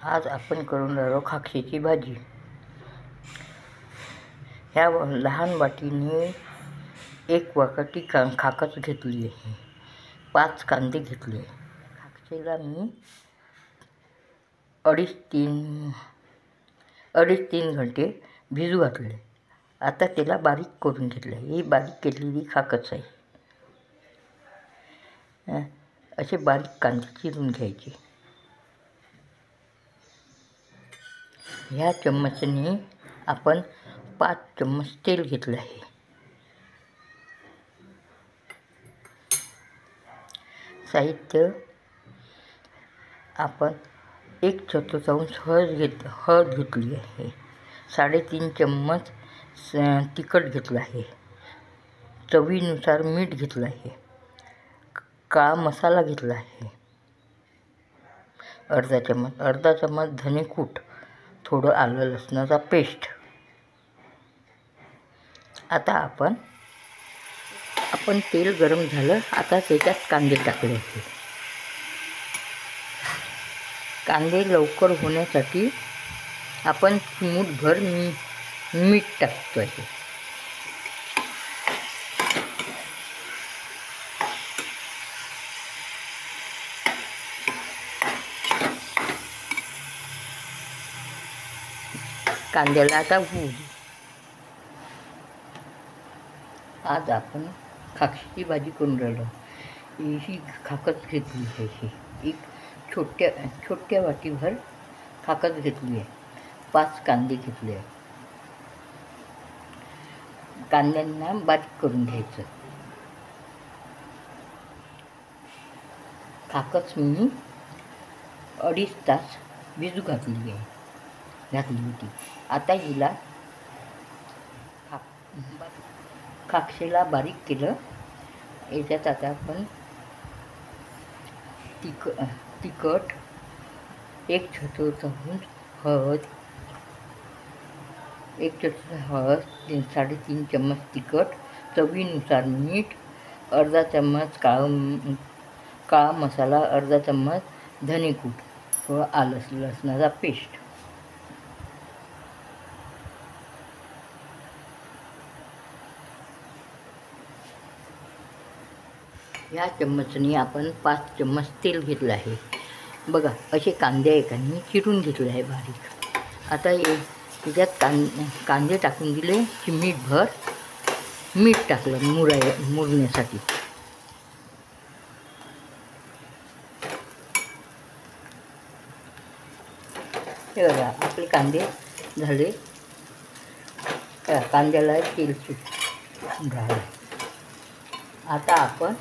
आज आपण करून राहिलो खाकशीची भाजी. ह्या लहान वाटीने एक वाटी खाकस घेतली आहे. 5 कांदे घेतले. खाकशीला मी अडीच तीन घंटे भिजू घातले. आता त्याला बारीक करून घेतलं. ही बारीक केलेली खाकस आहे. असे बारीक कांदे चिरून घ्यायचे. ह्या चम्मचने आपण 5 चम्मच तेल घेतलं आहे. साहित्य आपण 1/4 हळद घेतली आहे. 3.5 चम्मच तिखट घेतलं आहे. चवीनुसार मीठ घेतलं आहे. काळा मसाला घेतला आहे. अर्धा चम्मच धनेकूट, थोडं आलं लसणाचा पेस्ट. आता आपण तेल गरम झालं. आता त्याच्यात कांदे टाकले आहे. कांदे लवकर होण्यासाठी आपण चिमूटभर मीठ टाकतो आहे. कांद्याला आता आज आपण खाकशीची भाजी करून राहिलो. ही खाकस घेतली आहे. एक छोट्या वाटीभर खाकस घेतली आहे. 5 कांदे घेतले आहे. कांद्यांना बारीक करून घ्यायचं. खाकस मी 2.5 तास भिजू घातली होती. आता हिला खाकशीला बारीक केलं. याच्यात आता आपण तिखट 1/4 चमच हळद, 3.5 चम्मच तिखट, चवीनुसार मीठ, अर्धा चम्मच काळा मसाला, अर्धा चम्मच धनेकूट, थोडं आलं लसणाचा पेस्ट. या चम्मचने आपण 5 चम्मच तेल घेतलं आहे. बघा, असे कांदे एकाने चिरून घेतले आहे बारीक. आता त्याच्यात कांदे टाकून दिले. चिमूटभर मीठ टाकलं मुरण्यासाठी. हे बघा, आपले कांदे झाले. कांद्याला तेल सुटून राहिलं. आता आपण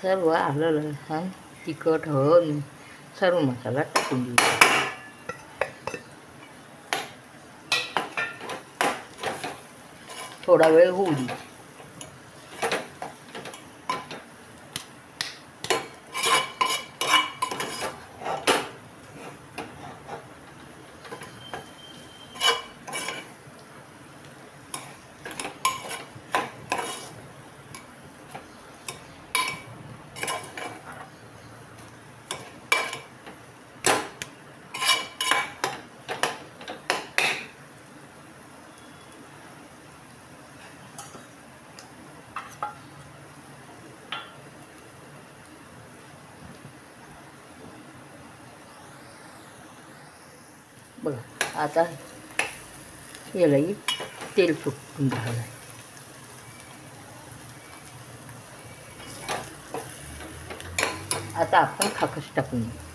सर्व आलं लसूण तिखट हळद सर्व मसाला टाकून देऊ. थोडा वेळ होऊ दे. बघा, आता यालाही तेल सुटून राहिलं आहे. आता आपण खाकस टाकून देऊ.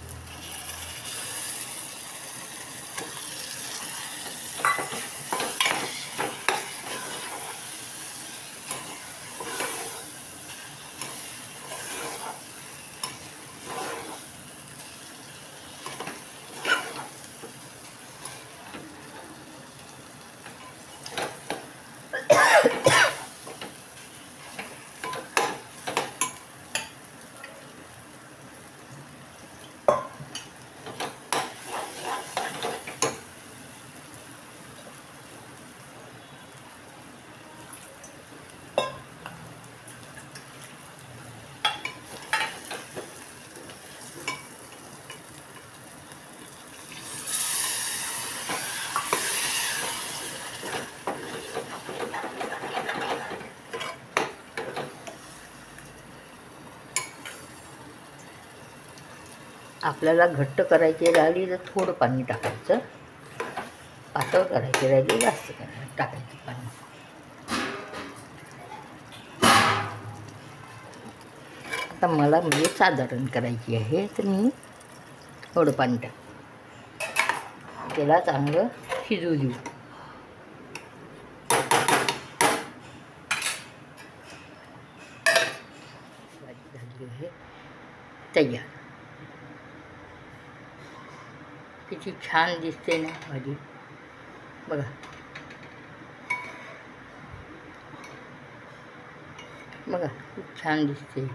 आपल्याला घट्ट करायची राहिली तर थोडं पाणी टाकायचं, पातळ करायची राहिली जास्त टाकायचं पाणी. आता मला म्हणजे साधारण करायची आहे तर मी थोडं पाणी त्याला चांगलं शिजू देऊ. भाजी झाली आहे तयार. किती छान दिसते ना भाजी, बघा बघा खूप छान दिसते.